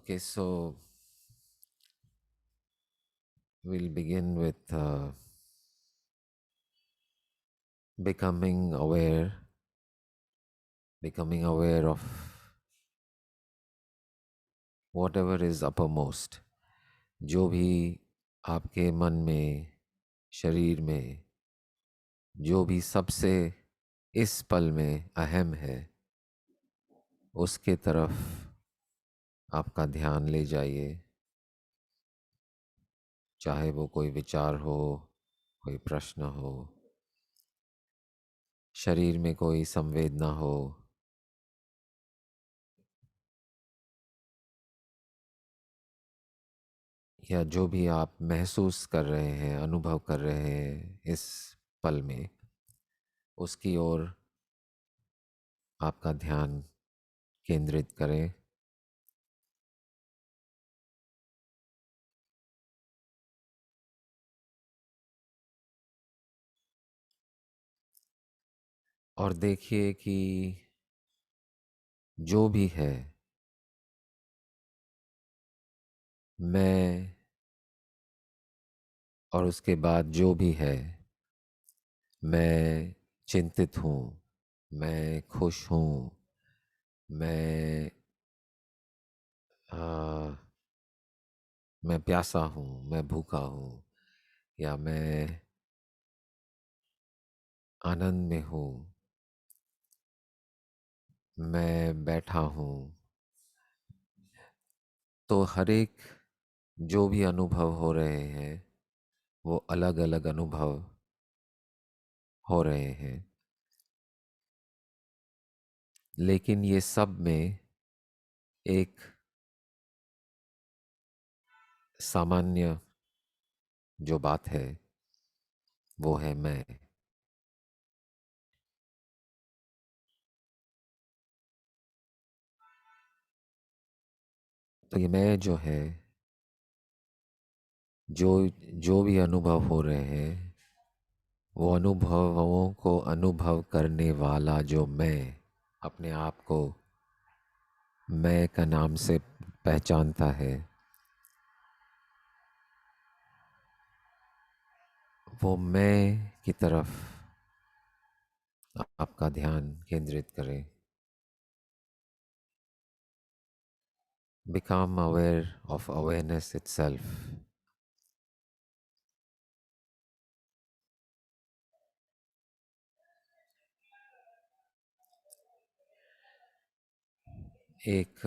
Okay, so we'll begin with becoming aware, becoming aware of whatever is uppermost, जो भी आपके मन में, शरीर में, जो भी सबसे इस पल में अहम है, उसके तरफ आपका ध्यान ले जाइए। चाहे वो कोई विचार हो, कोई प्रश्न हो, शरीर में कोई संवेदना हो, या जो भी आप महसूस कर रहे हैं, अनुभव कर रहे हैं इस पल में, उसकी ओर आपका ध्यान केंद्रित करें। और देखिए कि जो भी है, मैं, और उसके बाद जो भी है, मैं चिंतित हूँ, मैं खुश हूँ, मैं आ, मैं प्यासा हूँ, मैं भूखा हूँ, या मैं आनंद में हूँ, मैं बैठा हूँ। तो हर एक जो भी अनुभव हो रहे हैं, वो अलग अलग अनुभव हो रहे हैं, लेकिन ये सब में एक सामान्य जो बात है, वो है मैं। तो ये मैं जो है, जो जो भी अनुभव हो रहे हैं, वो अनुभवों को अनुभव करने वाला जो मैं अपने आप को मैं का नाम से पहचानता है, वो मैं की तरफ आपका ध्यान केंद्रित करें। Become aware of awareness itself. एक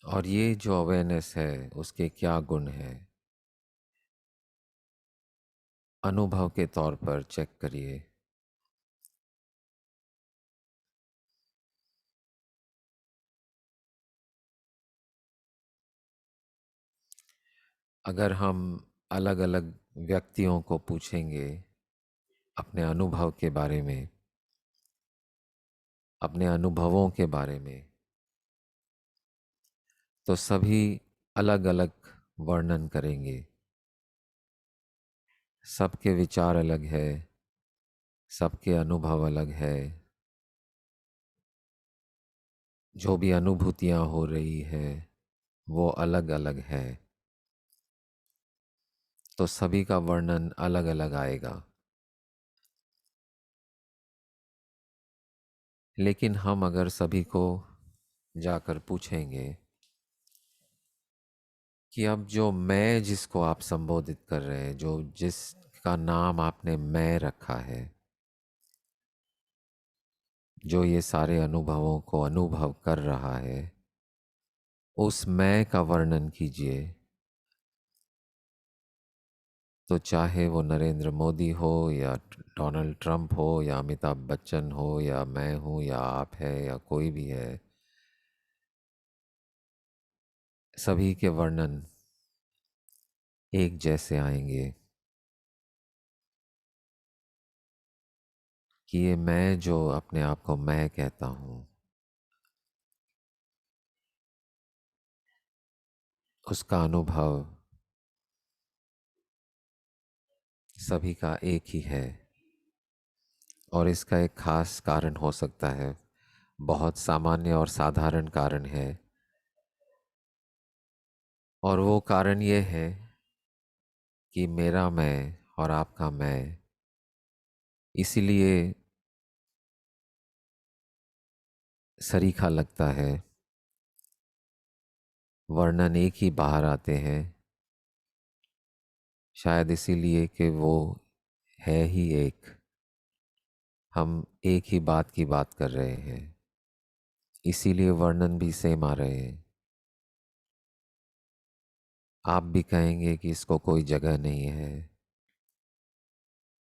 और ये जो अवेयरनेस है, उसके क्या गुण हैं, अनुभव के तौर पर चेक करिए। अगर हम अलग अलग व्यक्तियों को पूछेंगे अपने अनुभव के बारे में, अपने अनुभवों के बारे में, तो सभी अलग अलग वर्णन करेंगे। सबके विचार अलग है, सबके अनुभव अलग है, जो भी अनुभूतियाँ हो रही है वो अलग अलग है। तो सभी का वर्णन अलग अलग आएगा। लेकिन हम अगर सभी को जाकर पूछेंगे कि अब जो मैं जिसको आप संबोधित कर रहे हैं, जो जिसका नाम आपने मैं रखा है, जो ये सारे अनुभवों को अनुभव कर रहा है, उस मैं का वर्णन कीजिए। तो चाहे वो नरेंद्र मोदी हो, या डोनाल्ड ट्रंप हो, या अमिताभ बच्चन हो, या मैं हूँ, या आप है, या कोई भी है, सभी के वर्णन एक जैसे आएंगे कि ये मैं जो अपने आप को मैं कहता हूँ, उसका अनुभव सभी का एक ही है। और इसका एक खास कारण हो सकता है, बहुत सामान्य और साधारण कारण है। और वो कारण ये है कि मेरा मैं और आपका मैं इसीलिए सरीखा लगता है, वर्णन एक ही बाहर आते हैं, शायद इसीलिए कि वो है ही एक, हम एक ही बात की बात कर रहे हैं, इसीलिए वर्णन भी सेम आ रहे हैं। आप भी कहेंगे कि इसको कोई जगह नहीं है,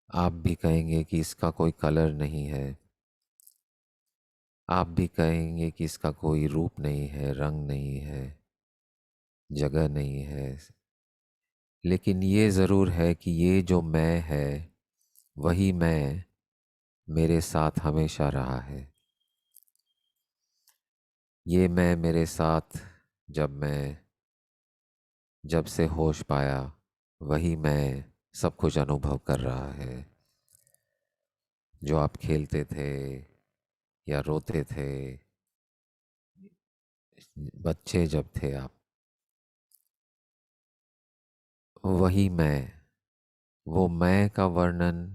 आप भी कहेंगे कि इसका कोई कलर नहीं है, आप भी कहेंगे कि इसका कोई रूप नहीं है, रंग नहीं है, जगह नहीं है। लेकिन ये ज़रूर है कि ये जो मैं है वही मैं मेरे साथ हमेशा रहा है। ये मैं मेरे साथ मैं जब से होश पाया, वही मैं सब कुछ अनुभव कर रहा है। जो आप खेलते थे या रोते थे, बच्चे जब थे आप, वही मैं, वो मैं का वर्णन,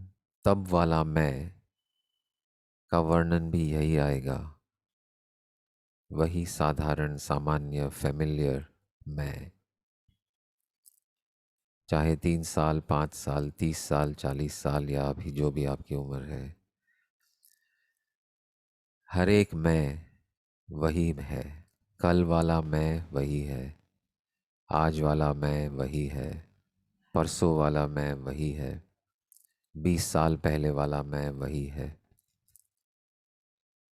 तब वाला मैं का वर्णन भी यही आएगा, वही साधारण सामान्य फेमिलियर मैं। चाहे 3 साल, 5 साल, 30 साल, 40 साल या अभी जो भी आपकी उम्र है, हर एक मैं वही है। कल वाला मैं वही है, आज वाला मैं वही है, परसों वाला मैं वही है, 20 साल पहले वाला मैं वही है।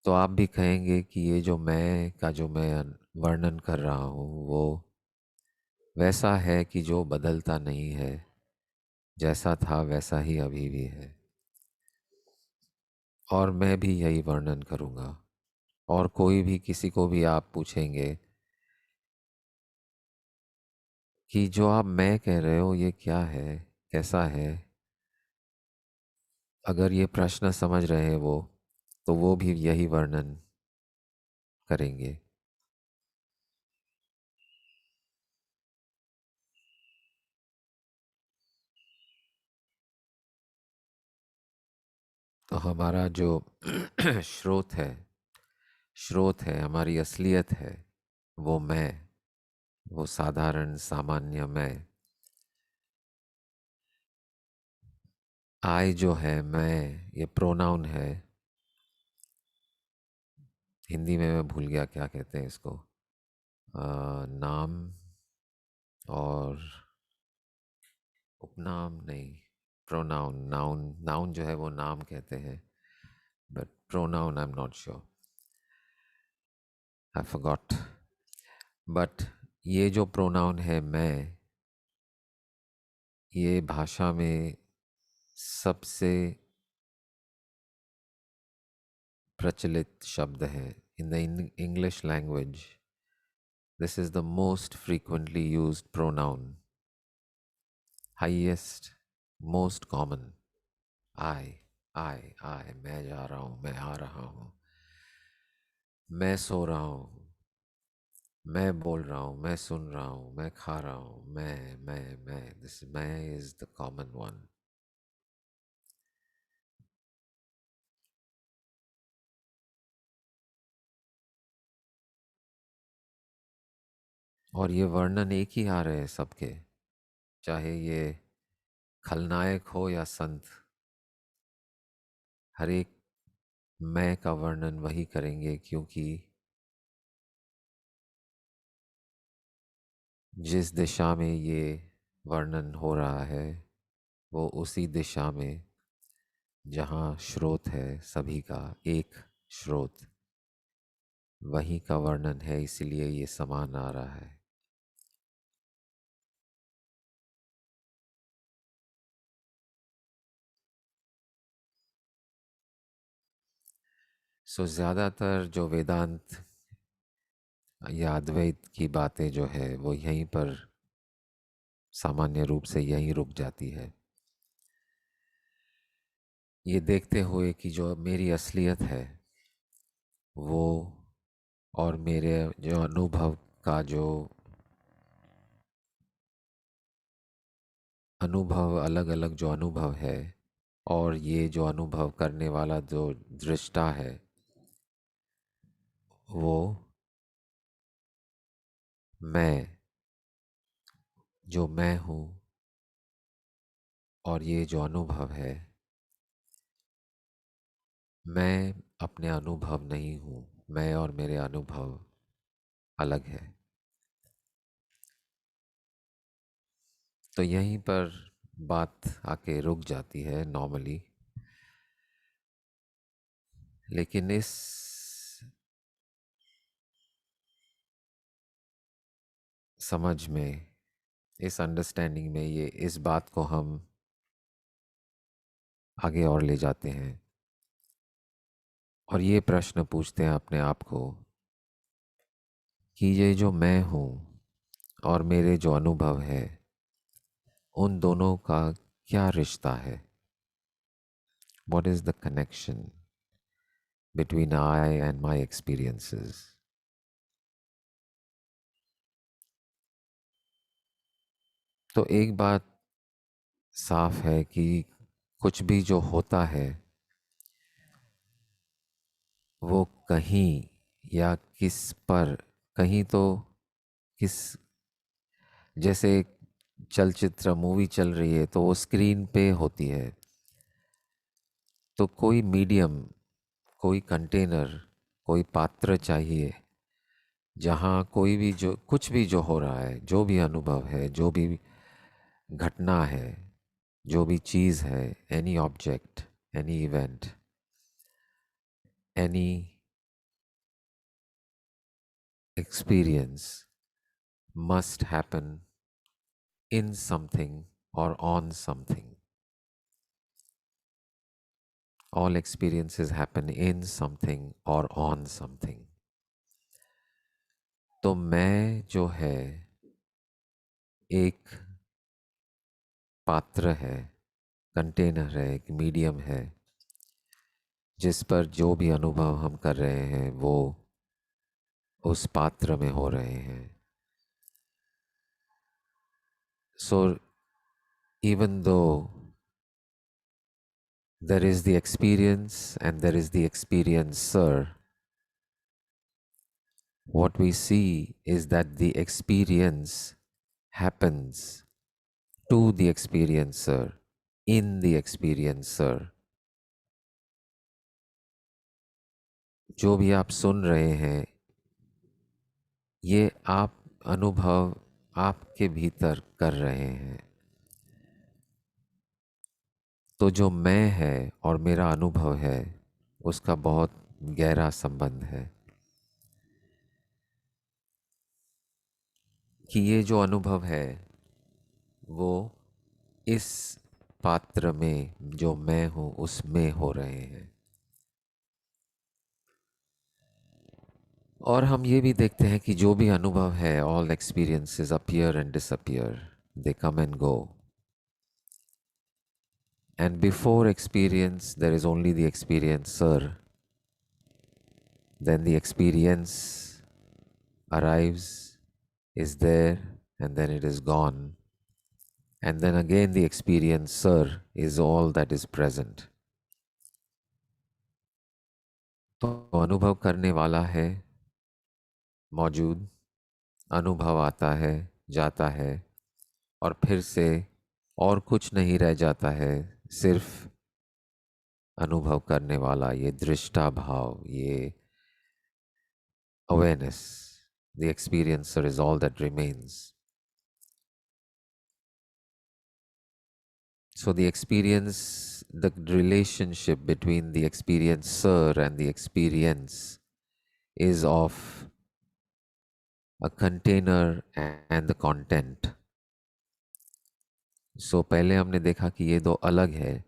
तो आप भी कहेंगे कि ये जो मैं का जो मैं वर्णन कर रहा हूँ वो वैसा है कि जो बदलता नहीं है, जैसा था वैसा ही अभी भी है। और मैं भी यही वर्णन करूँगा। और कोई भी किसी को भी आप पूछेंगे कि जो आप मैं कह रहे हो ये क्या है, कैसा है, अगर ये प्रश्न समझ रहे हैं वो, तो वो भी यही वर्णन करेंगे। तो हमारा जो स्रोत है, हमारी असलियत है, वो मैं, वो साधारण सामान्य मैं। आई जो है, मैं, ये प्रोनाउन है। हिंदी में मैं भूल गया क्या कहते हैं इसको, नाम और उपनाम नहीं, प्रोनाउन। नाउन, नाउन जो है वो नाम कहते हैं, but pronoun I am not sure, I forgot. But ये जो प्रोनाउन है मैं, ये भाषा में सबसे प्रचलित शब्द है। In the English language this is the most frequently used pronoun, highest, most common. I, I, मैं जा रहा हूँ, मैं आ रहा हूँ, मैं सो रहा हूँ, मैं बोल रहा हूँ, मैं सुन रहा हूँ, मैं खा रहा हूँ, मैं, दिस मैं इज द कॉमन वन। और ये वर्णन एक ही आ रहे हैं सबके, चाहे ये खलनायक हो या संत, हर एक मैं का वर्णन वही करेंगे, क्योंकि जिस दिशा में ये वर्णन हो रहा है वो उसी दिशा में जहाँ स्रोत है सभी का, एक स्रोत, वही का वर्णन है, इसलिए ये समान आ रहा है। सो ज़्यादातर जो वेदांत या अद्वैत की बातें जो है वो यहीं पर सामान्य रूप से यहीं रुक जाती है। ये देखते हुए कि जो मेरी असलियत है वो और मेरे जो अनुभव का जो अनुभव, अलग अलग जो अनुभव है, और ये जो अनुभव करने वाला जो दृष्टा है, वो मैं, जो मैं हूँ, और ये जो अनुभव है, मैं अपने अनुभव नहीं हूँ। मैं और मेरे अनुभव अलग है। तो यहीं पर बात आके रुक जाती है नॉर्मली। लेकिन इस समझ में, इस अंडरस्टैंडिंग में, ये इस बात को हम आगे और ले जाते हैं और ये प्रश्न पूछते हैं अपने आप को कि ये जो मैं हूँ और मेरे जो अनुभव है, उन दोनों का क्या रिश्ता है? What is the connection between I and my experiences? तो एक बात साफ है कि कुछ भी जो होता है वो कहीं या किस पर, कहीं तो किस, जैसे एक चलचित्र मूवी चल रही है तो वो स्क्रीन पे होती है, तो कोई मीडियम, कोई कंटेनर, कोई पात्र चाहिए जहाँ कोई भी जो कुछ भी जो हो रहा है, जो भी अनुभव है, जो भी घटना है, जो भी चीज़ है, any object, any event, any experience must happen in something or on something. All experiences happen in something or on something. तो मैं जो है एक पात्र है, कंटेनर है, एक मीडियम है जिस पर जो भी अनुभव हम कर रहे हैं वो उस पात्र में हो रहे हैं. So even though there is the experience and there is the experiencer, what we see is that the experience happens to the experiencer, in the experiencer. जो भी आप सुन रहे हैं, ये आप अनुभव आपके भीतर कर रहे हैं. तो जो मैं है और मेरा अनुभव है, उसका बहुत गहरा संबंध है कि ये जो अनुभव है वो इस पात्र में, जो मैं हूँ, उसमें हो रहे हैं. और हम ये भी देखते हैं कि जो भी अनुभव है, all experiences appear and disappear, they come and go. And before experience, there is only the experiencer. Then the experience arrives, is there, and then it is gone. And then again, the experiencer is all that is present. तो अनुभव करने वाला है मौजूद, अनुभव आता है, जाता है, और फिर से और कुछ नहीं रह जाता है, सिर्फ अनुभव करने वाला, ये दृष्टा भाव, ये awareness. The experiencer is all that remains. So the experience, the relationship between the experiencer and the experience is of a container and the content. So पहले हमने देखा कि ये दो अलग है,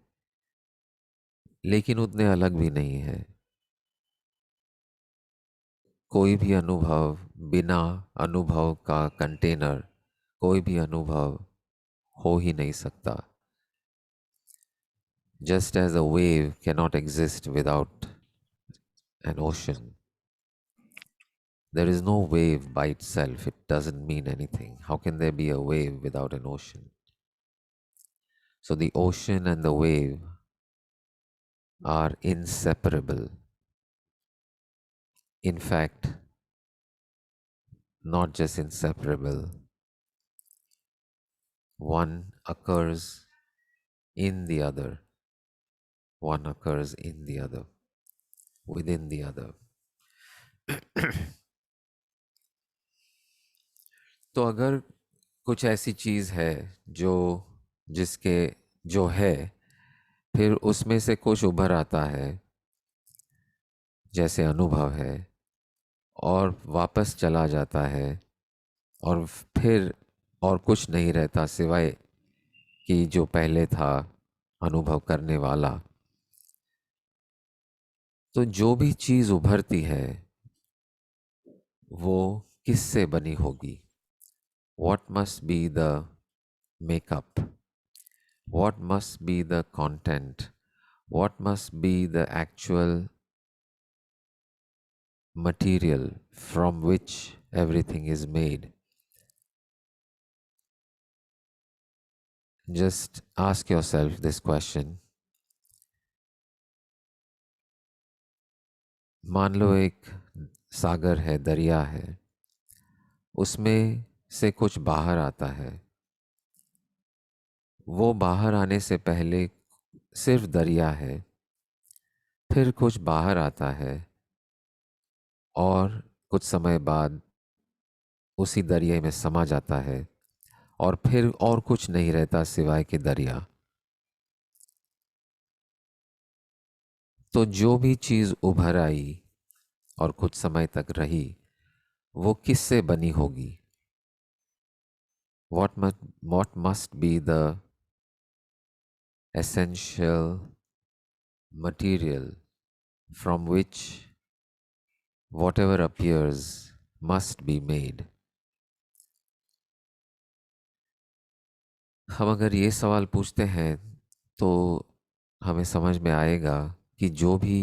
लेकिन उतने अलग भी नहीं है. कोई भी अनुभव बिना अनुभव का कंटेनर, कोई भी अनुभव हो ही नहीं सकता. Just as a wave cannot exist without an ocean, There is no wave by itself. It doesn't mean anything. How can there be a wave without an ocean? So the ocean and the wave are inseparable. In fact, not just inseparable, one occurs in the other, one occurs in the other, within the other. तो अगर कुछ ऐसी चीज़ है जो जिसके जो है, फिर उसमें से कुछ उभर आता है, जैसे अनुभव है, और वापस चला जाता है, और फिर और कुछ नहीं रहता सिवाय कि जो पहले था अनुभव करने वाला, तो जो भी चीज़ उभरती है वो किससे बनी होगी? What must be the makeup? What must be the content? What must be the actual material from which everything is made? Just ask yourself this question. मान लो एक सागर है, दरिया है, उसमें से कुछ बाहर आता है। वो बाहर आने से पहले सिर्फ दरिया है, फिर कुछ बाहर आता है, और कुछ समय बाद उसी दरिया में समा जाता है, और फिर और कुछ नहीं रहता सिवाय के दरिया। तो जो भी चीज़ उभर आई और कुछ समय तक रही, वो किससे बनी होगी? What must be the essential material from which whatever appears must be made? हम अगर ये सवाल पूछते हैं तो हमें समझ में आएगा कि जो भी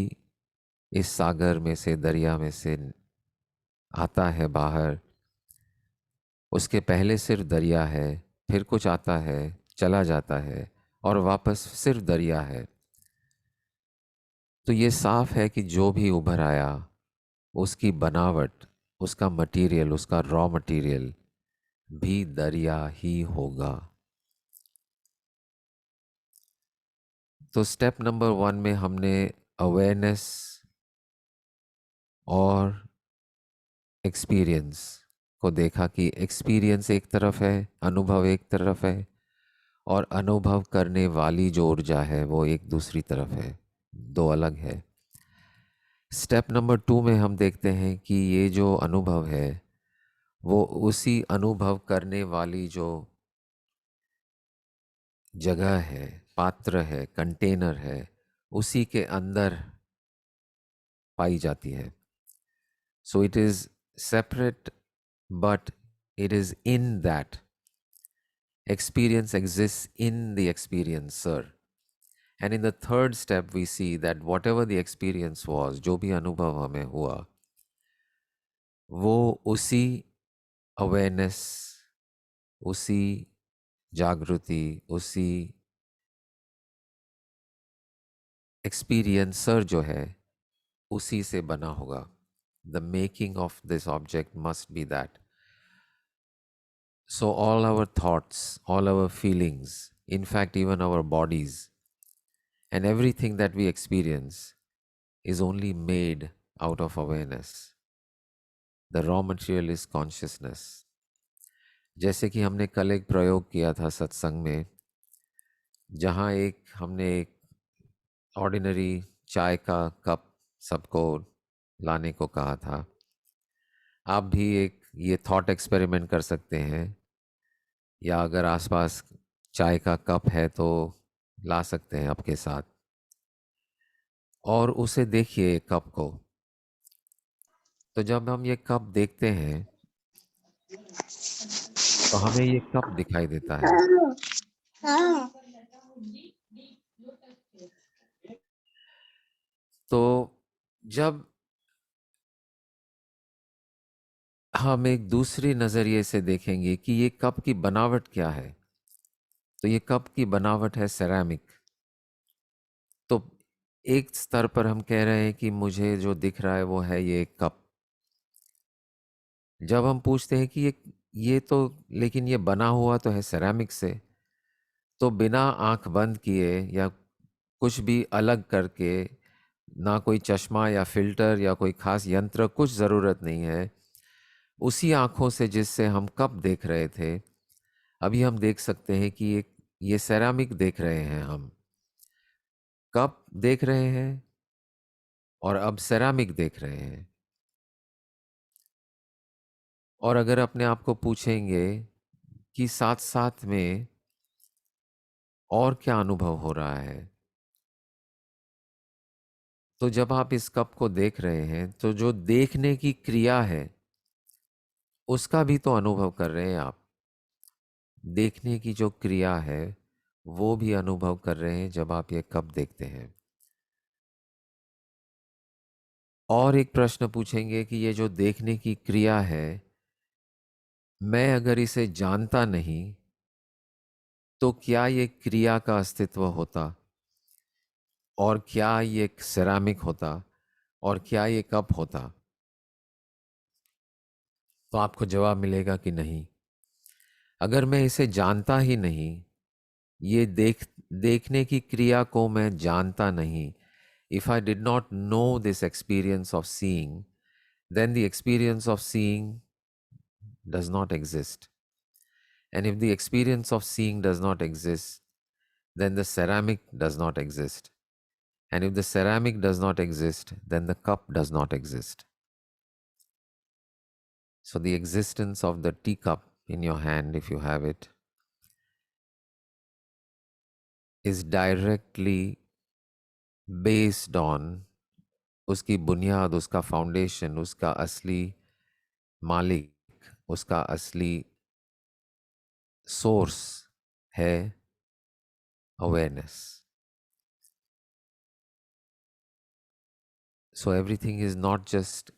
इस सागर में से, दरिया में से आता है बाहर, उसके पहले सिर्फ दरिया है, फिर कुछ आता है, चला जाता है, और वापस सिर्फ दरिया है। तो ये साफ है कि जो भी उभर आया उसकी बनावट, उसका मटेरियल, उसका रॉ मटेरियल भी दरिया ही होगा। तो स्टेप नंबर 1 में हमने अवेयरनेस और एक्सपीरियंस को देखा कि एक्सपीरियंस एक तरफ है, अनुभव एक तरफ है, और अनुभव करने वाली जो ऊर्जा है वो एक दूसरी तरफ है, दो अलग है। स्टेप नंबर 2 में हम देखते हैं कि ये जो अनुभव है वो उसी अनुभव करने वाली जो जगह है, पात्र है, कंटेनर है, उसी के अंदर पाई जाती है। So it is separate, but it is in that experience exists in the experiencer. And in the third step, we see that whatever the experience was, जो भी अनुभव हमें हुआ, वो उसी अवेयरनेस, उसी जागृति, उसी एक्सपीरियंसर जो है, उसी से बना होगा। The making of this object must be that. So all our thoughts, all our feelings, in fact even our bodies, and everything that we experience is only made out of awareness. The raw material is consciousness. जैसे कि हमने कल एक प्रयोग किया था सत्संग में, जहाँ हमने एक ऑर्डिनरी चाय का कप सबको लाने को कहा था। आप भी एक ये थॉट एक्सपेरिमेंट कर सकते हैं, या अगर आसपास चाय का कप है तो ला सकते हैं आपके साथ, और उसे देखिए कप को। तो जब हम ये कप देखते हैं तो हमें ये कप दिखाई देता है। तो जब हम एक दूसरे नज़रिए से देखेंगे कि ये कप की बनावट क्या है। तो ये कप की बनावट है सेरामिक। तो एक स्तर पर हम कह रहे हैं कि मुझे जो दिख रहा है वो है ये कप। जब हम पूछते हैं कि ये तो, लेकिन ये बना हुआ तो है सेरामिक से, तो बिना आंख बंद किए या कुछ भी अलग करके, ना कोई चश्मा या फिल्टर या कोई खास यंत्र, कुछ ज़रूरत नहीं है। उसी आंखों से जिससे हम कप देख रहे थे, अभी हम देख सकते हैं कि ये सेरामिक देख रहे हैं, हम कप देख रहे हैं और अब सेरामिक देख रहे हैं। और अगर अपने आप को पूछेंगे कि साथ साथ में और क्या अनुभव हो रहा है, तो जब आप इस कप को देख रहे हैं तो जो देखने की क्रिया है उसका भी तो अनुभव कर रहे हैं आप। देखने की जो क्रिया है वो भी अनुभव कर रहे हैं जब आप ये कप देखते हैं। और एक प्रश्न पूछेंगे कि ये जो देखने की क्रिया है, मैं अगर इसे जानता नहीं तो क्या ये क्रिया का अस्तित्व होता, और क्या ये सेरामिक होता, और क्या ये कप होता? तो आपको जवाब मिलेगा कि नहीं। अगर मैं इसे जानता ही नहीं, ये देखने की क्रिया को मैं जानता नहीं, if I did not know this experience of seeing, then the experience of seeing does not exist. And if the experience of seeing does not exist, then the ceramic does not exist. And if the ceramic does not exist, then the cup does not exist. So the existence of the teacup in your hand, if you have it, is directly based on, उसकी बुनियाद, उसका foundation, उसका असली मालिक, उसका असली source है awareness. So everything is not just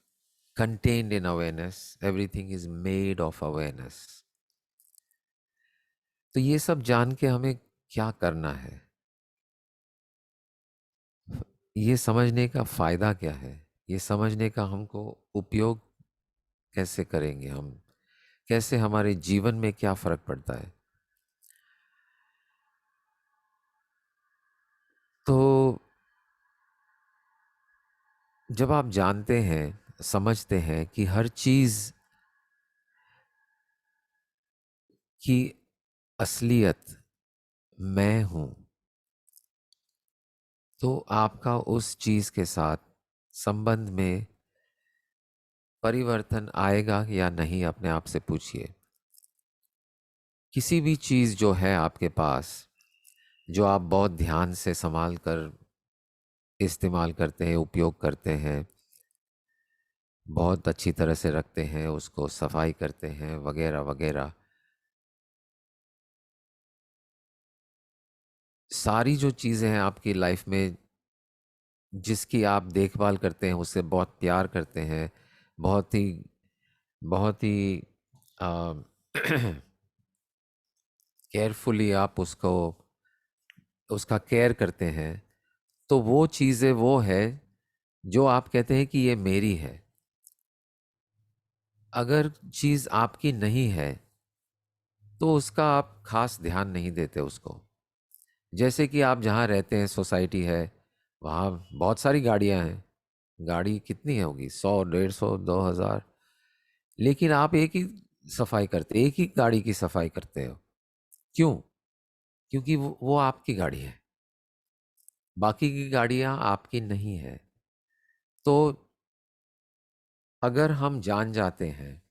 contained in awareness, everything is made of awareness. तो ये सब जान के हमें क्या करना है, ये समझने का फायदा क्या है, ये समझने का हमको उपयोग कैसे करेंगे हम, कैसे हमारे जीवन में क्या फर्क पड़ता है। तो जब आप जानते हैं, समझते हैं कि हर चीज की असलियत मैं हूं, तो आपका उस चीज के साथ संबंध में परिवर्तन आएगा या नहीं, अपने आप से पूछिए। किसी भी चीज जो है आपके पास, जो आप बहुत ध्यान से संभाल कर इस्तेमाल करते हैं, उपयोग करते हैं, बहुत अच्छी तरह से रखते हैं, उसको सफाई करते हैं, वगैरह वगैरह, सारी जो चीज़ें हैं आपकी लाइफ में, जिसकी आप देखभाल करते हैं, उससे बहुत प्यार करते हैं, बहुत ही बहुत ही केयरफुली आप उसको, उसका केयर करते हैं, तो वो चीज़ें वो है जो आप कहते हैं कि ये मेरी है। अगर चीज़ आपकी नहीं है तो उसका आप खास ध्यान नहीं देते उसको। जैसे कि आप जहाँ रहते हैं, सोसाइटी है, वहाँ बहुत सारी गाड़ियाँ हैं, गाड़ी कितनी होगी, 100, 150, 2000, लेकिन आप एक ही सफाई करते, एक ही गाड़ी की सफाई करते हो। क्यों? क्योंकि वो आपकी गाड़ी है, बाकी की गाड़ियाँ आपकी नहीं है। तो अगर हम जान जाते हैं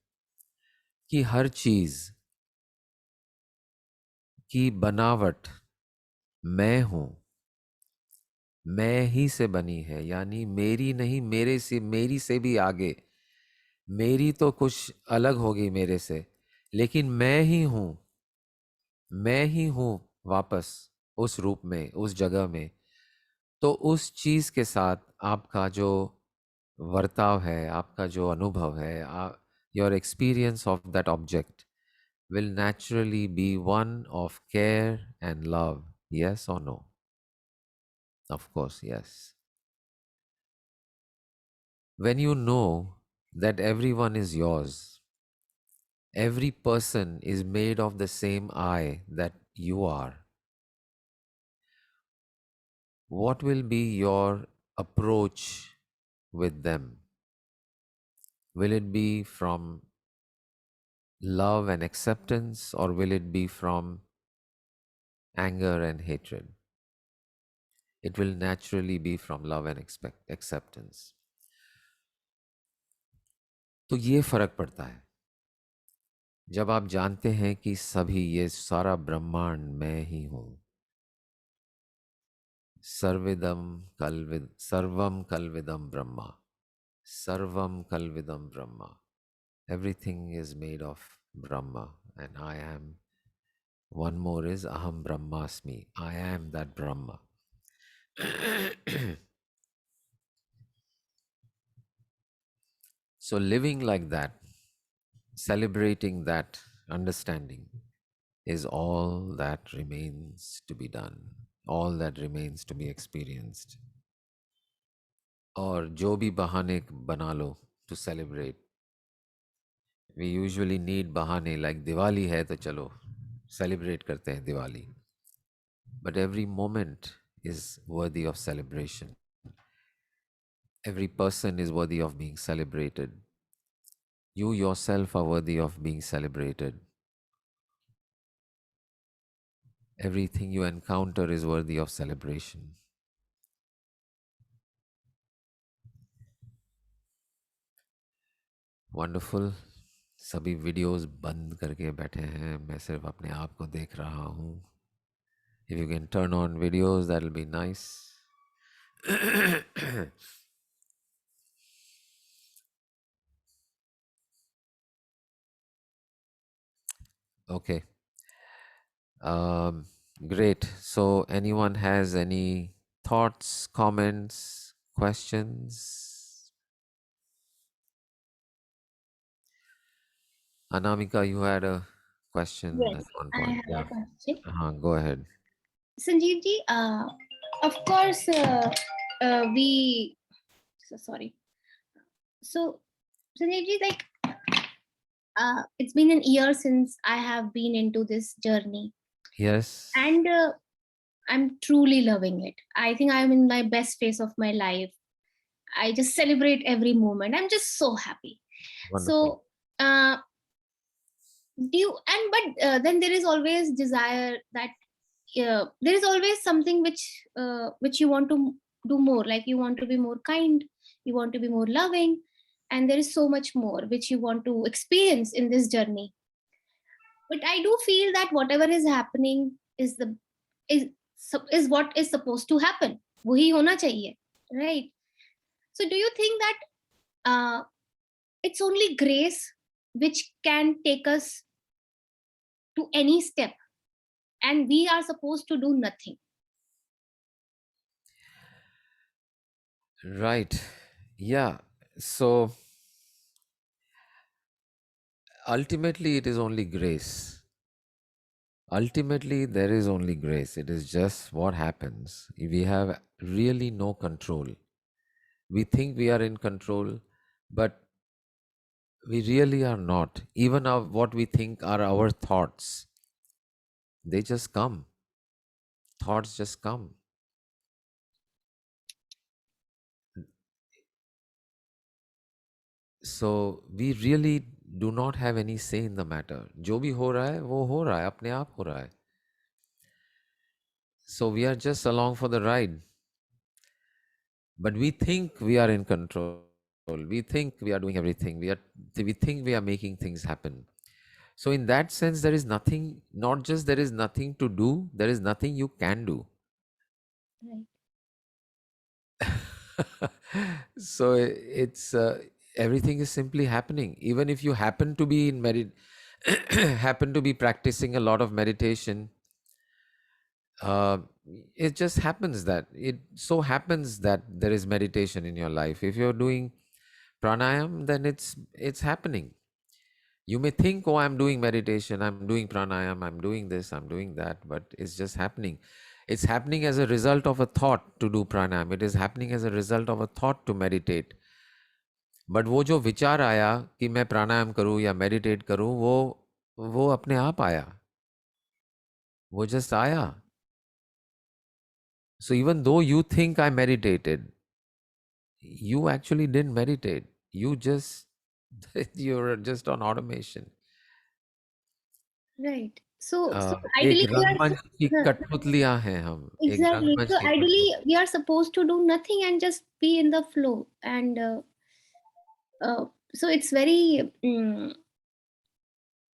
कि हर चीज़ की बनावट मैं हूँ, मैं ही से बनी है, यानी मेरी नहीं, मेरे से, मेरी से भी आगे, मेरी तो कुछ अलग होगी मेरे से, लेकिन मैं ही हूं, मैं ही हूं वापस उस रूप में, उस जगह में। तो उस चीज के साथ आपका जो वर्ताव है, आपका जो अनुभव है, your experience of that object will naturally be one of care and love. Yes or no? Of course, yes. When you know that everyone is yours, every person is made of the same I that you are, what will be your approach with them? Will it be from love and acceptance, or will it be from anger and hatred? It will naturally be from love and acceptance. तो ये फर्क पड़ता है जब आप जानते हैं कि सभी ये सारा ब्रह्मांड मैं ही हूं. सर्विदम सर्वम कलविदम ब्रह्मा. सर्वम कलविदम Brahma. Everything is made of Brahma, and I am. One more is Aham Brahmasmi. I am that Brahma. So, living like that, celebrating that understanding, is all that remains to be done, all that remains to be experienced. और जो भी बहाने बना लो to celebrate. We usually need बहाने, like Diwali है तो चलो celebrate करते हैं Diwali. But every moment is worthy of celebration. Every person is worthy of being celebrated. You yourself are worthy of being celebrated. Everything you encounter is worthy of celebration. Wonderful. सभी videos बंद करके बैठे हैं, मैं सिर्फ अपने आप को देख रहा हूँ. If you can turn on videos, that'll be nice. Okay. Great. So, anyone has any thoughts, comments, questions? Anamika, you had a question at Yes, one I point. have Yeah. a question. Go ahead. Sanjeev ji, of course, we, sorry. So, Sanjeev ji, like, it's been an year since I have been into this journey, Yes. and I'm truly loving it. I think I'm in my best phase of my life. I just celebrate every moment. I'm just so happy. Wonderful. So, do you, and but then there is always desire that there is always something which you want to do more, like you want to be more kind, you want to be more loving, and there is so much more which you want to experience in this journey. But I do feel that whatever is happening is the is is what is supposed to happen. वही होना चाहिए, right? So do you think that uh, it's only grace which can take us to any step, and we are supposed to do nothing? Right. Yeah. So, ultimately, it is only grace. Ultimately, there is only grace. It is just what happens. We have really no control. We think we are in control, but we really are not. Even what we think are our thoughts, they just come. Thoughts just come. So we really do not have any say in the matter. जो भी हो रहा है वो हो रहा है, अपने आप हो रहा है. So we are just along for the ride. But we think we are in control. We think we are doing everything. We think we are making things happen. So in that sense, there is nothing. Not just there is nothing to do. There is nothing you can do. Right. So it's everything is simply happening. Even if you happen to be in happen to be practicing a lot of meditation, uh, it just happens that it so happens that there is meditation in your life. If you're doing pranayam, then it's happening. You may think, oh, I'm doing meditation, I'm doing pranayam, I'm doing this, I'm doing that, but it's just happening. It's happening as a result of a thought to do pranayam. It is happening as a result of a thought to meditate. But वो जो विचार आया कि मैं प्राणायाम करूं या meditate करूं, वो अपने आप आया, वो जस्ट आया. So even though you think I meditated, you actually didn't meditate. You just you're just on automation. Right. So एक ideally we रंगमंच की are कठपुतलियां हैं हम. एक exactly. रंगमंच So की ideally कठपुतलियां. we are supposed to do nothing and just be in the flow. And so it's very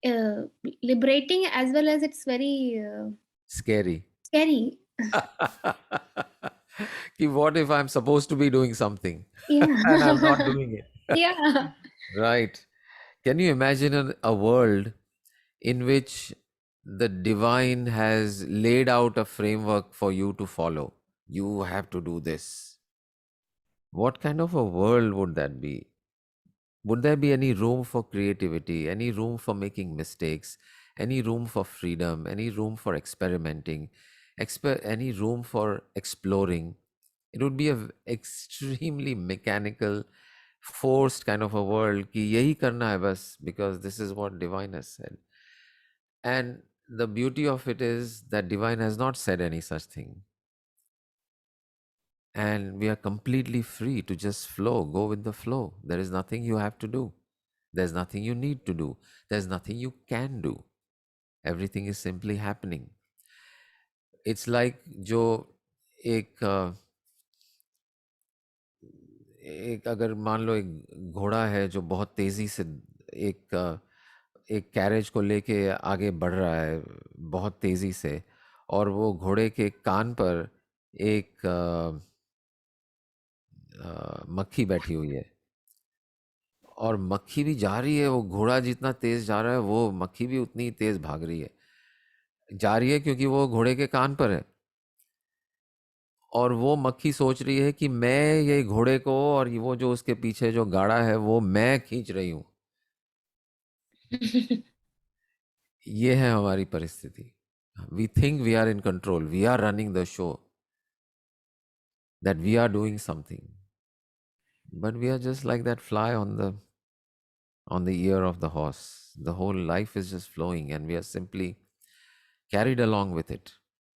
uh, liberating as well as it's very Scary. scary. कि what if I'm supposed to be doing something Yeah. and I'm not doing it? Yeah. Right. Can you imagine a world in which the divine has laid out a framework for you to follow? You have to do this. What kind of a world would that be? Would there be any room for creativity, any room for making mistakes, any room for freedom, any room for experimenting, any room for exploring? It would be a extremely mechanical, forced kind of a world कि यही करना है बस, because this is what divine has said. And the beauty of it is that divine has not said any such thing. And we are completely free to just flow, go with the flow. There is nothing you have to do. There's nothing you need to do. There's nothing you can do. Everything is simply happening. It's like जो एक एक अगर मान लो एक घोड़ा है जो बहुत तेजी से एक कैरेज को लेके आगे बढ़ रहा है बहुत तेजी से, और वो घोड़े के कान पर एक मक्खी बैठी हुई है, और मक्खी भी जा रही है, वो घोड़ा जितना तेज जा रहा है वो मक्खी भी उतनी तेज भाग रही है. जा रही है क्योंकि वो घोड़े के कान पर है, और वो मक्खी सोच रही है कि मैं ये घोड़े को और वो जो उसके पीछे जो गाड़ा है वो मैं खींच रही हूँ. ये है हमारी परिस्थिति. We think we are in control, we are running the show, that we are doing something, but we are just like that fly on the ear of the horse. The whole life is just flowing and we are simply carried along with it.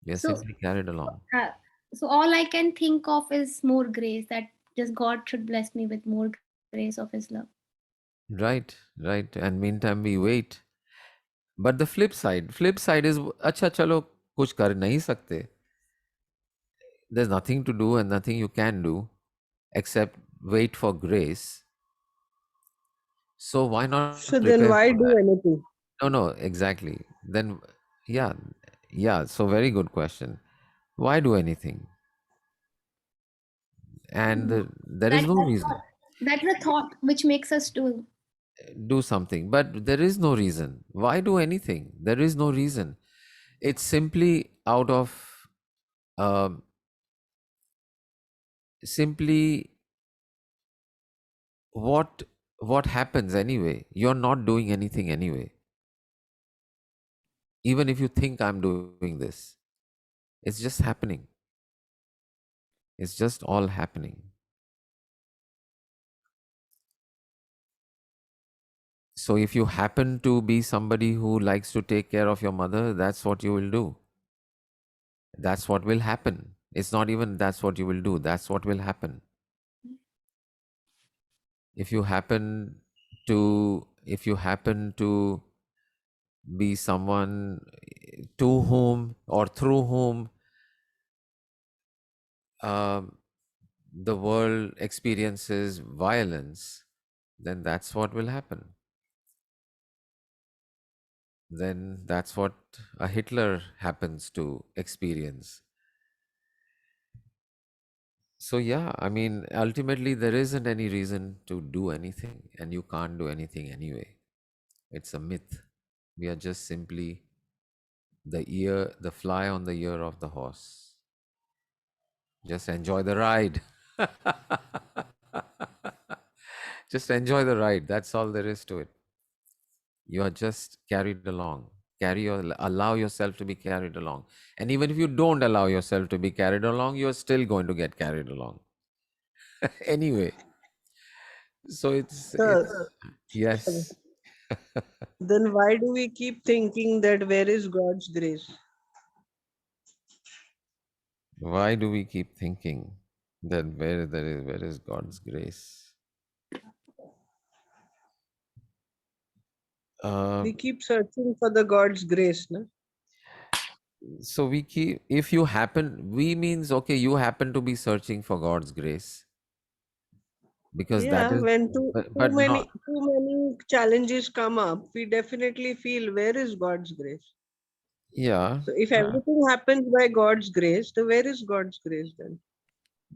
We are So simply carried along. uh, so all I can think of is more grace, that just God should bless me with more grace of his love. Right, right. And meantime we wait. But the flip side is, अच्छा चलो कुछ कर नहीं सकते. There's nothing to do and nothing you can do except wait for grace. So why not So then prepare why for do that? anything? No, no, exactly. Then, yeah, yeah. So very good question. Why do anything? And there is That's no the reason. thought. That's the thought which makes us do. Do something, but there is no reason. Why do anything? There is no reason. It's simply out of um, simply what what happens anyway. You're not doing anything anyway. Even if you think I'm doing this, it's just happening. It's just all happening. So if you happen to be somebody who likes to take care of your mother, that's what you will do. That's what will happen. It's not even that's what you will do, that's what will happen. If you happen to be someone to whom or through whom um, the world experiences violence, then that's what will happen. Then that's what a Hitler happens to experience. So, yeah, I mean, ultimately, there isn't any reason to do anything, and you can't do anything anyway. It's a myth. We are just simply the fly on the ear of the horse. Just enjoy the ride. Just enjoy the ride. That's all there is to it. You are just carried along. Allow yourself to be carried along. And even if you don't allow yourself to be carried along, you're still going to get carried along. Anyway, so it's Sir, yes. then why do we keep thinking that where is God's grace? Why do we keep thinking that where is God's grace? Uh, We keep searching for the God's grace, no? so we keep if you happen we means okay, you happen to be searching for God's grace because that Yeah, is when but not too many challenges come up, we definitely feel where is God's grace? yeah. So if uh, everything happens by God's grace, then where is God's grace then?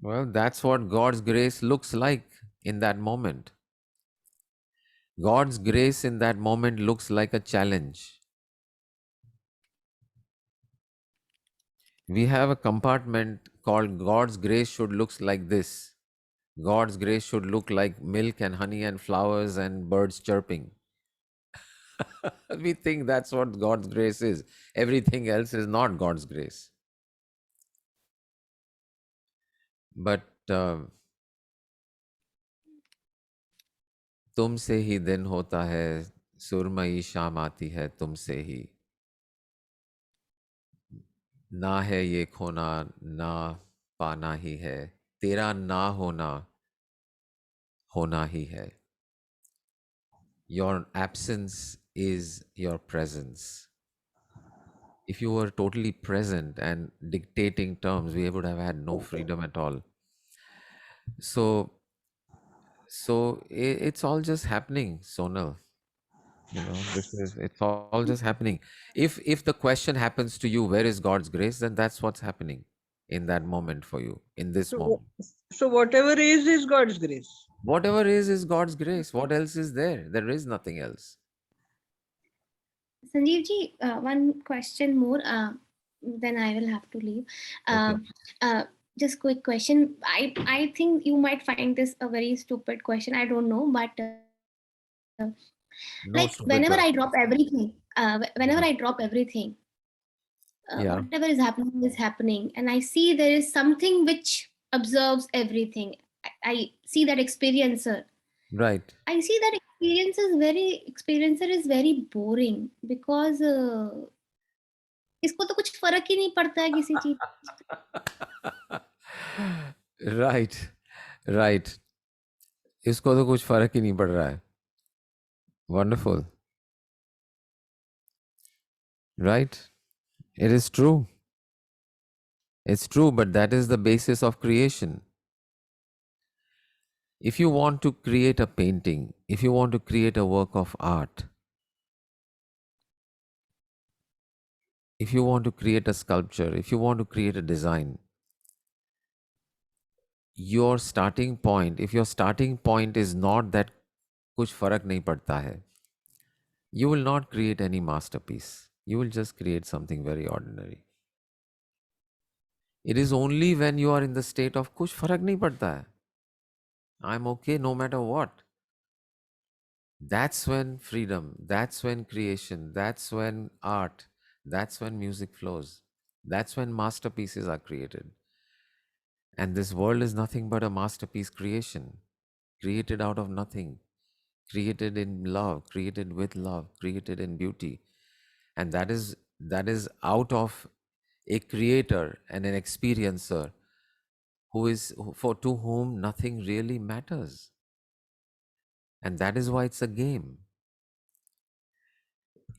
well, that's what God's grace looks like in that moment. God's grace in that moment looks like a challenge. We have a compartment called God's grace should looks like this. God's grace should look like milk and honey and flowers and birds chirping. We think that's what God's grace is. Everything else is not God's grace. But तुमसे ही दिन होता है, सुरमई शाम आती है तुमसे ही, ना है ये खोना, ना पाना ही है, तेरा ना होना होना ही है. Your absence is your presence. If you were totally present and dictating terms, we would have had no freedom at all. So, it's all just happening, Sonal. This is it's all just happening. If the question happens to you, where is God's grace? Then that's what's happening in that moment for you, in this So, moment. so whatever is God's grace. Whatever is God's grace. What else is there? There is nothing else. Sanjeev ji, one question more, then I will have to leave. Okay. Uh, just quick question. I think you might find this a very stupid question. I don't know, but like No whenever stupid I drop question. everything, whenever I Mhm. drop everything, Yeah. whatever is happening, and I see there is something which observes everything. I see that experiencer. Right. I see that experiencer is very boring because इसको तो कुछ फर्क ही नहीं पड़ता है किसी चीज Right. Right. इसको तो कुछ फर्क ही नहीं पड़ रहा है. Wonderful. Right. It is true. It's true, but that is the basis of creation. If you want to create a painting, if you want to create a work of art, if you want to create a sculpture, if you want to create a design, your starting point, if your starting point is not that kuch farak nahi padta hai, you will not create any masterpiece. You will just create something very ordinary. It is only when you are in the state of kuch farak nahi padta hai, I'm okay no matter what. That's when freedom, that's when creation, that's when art, that's when music flows, that's when masterpieces are created. And this world is nothing but a masterpiece creation, created out of nothing, created in love, created with love, created in beauty. And that is out of a creator and an experiencer for to whom nothing really matters. And that is why it's a game.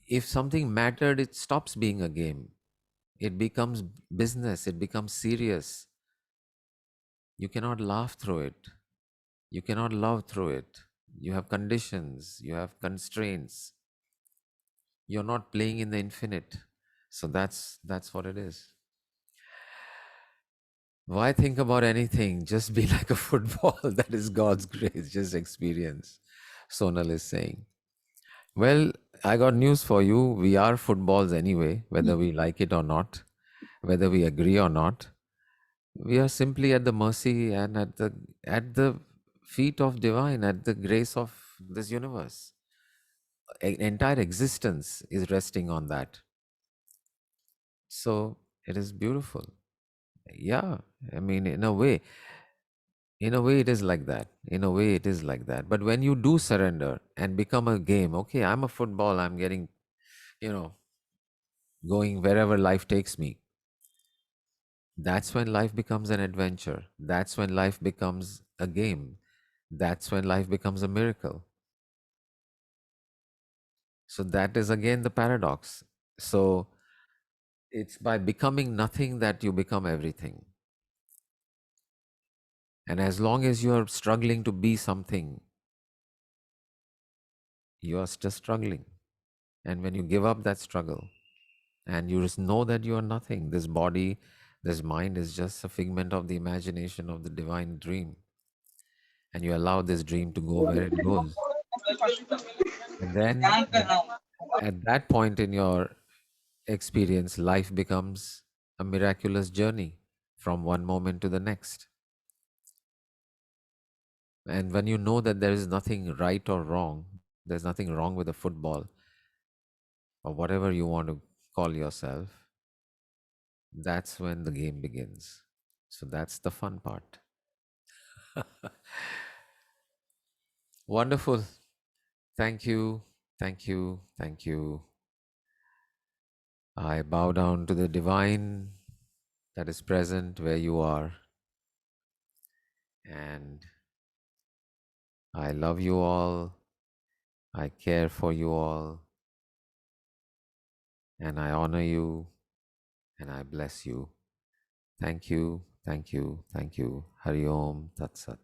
If something mattered, it stops being a game. It becomes business, it becomes serious. You cannot laugh through it. You cannot love through it. You have conditions, you have constraints. You're not playing in the infinite. So that's what it is. Why think about anything? Just be like a football. That is God's grace. Just experience. Sonal is saying. Well, I got news for you. We are footballs anyway, whether we like it or not, whether we agree or not. We are simply at the mercy and at the feet of divine, at the grace of this universe. entire existence is resting on that. So it is beautiful. Yeah, I mean, in a way, it is like that. In a way, it is like that. But when you do surrender and become a game, okay, I'm a football, I'm getting, you know, going wherever life takes me. That's when life becomes an adventure. That's when life becomes a game. That's when life becomes a miracle. So that is again the paradox. So it's by becoming nothing that you become everything. And as long as you are struggling to be something, you are still struggling. And when you give up that struggle and you just know that you are nothing, this body, this mind is just a figment of the imagination of the divine dream. And you allow this dream to go where it goes. And then at that point in your experience, life becomes a miraculous journey from one moment to the next. And when you know that there is nothing right or wrong, there's nothing wrong with a football or whatever you want to call yourself, that's when the game begins. So that's the fun part. Wonderful. Thank you. Thank you. Thank you. I bow down to the divine that is present where you are. And I love you all. I care for you all. And I honor you. And I bless you. Thank you. Thank you. Thank you. Hari Om Tat Sat.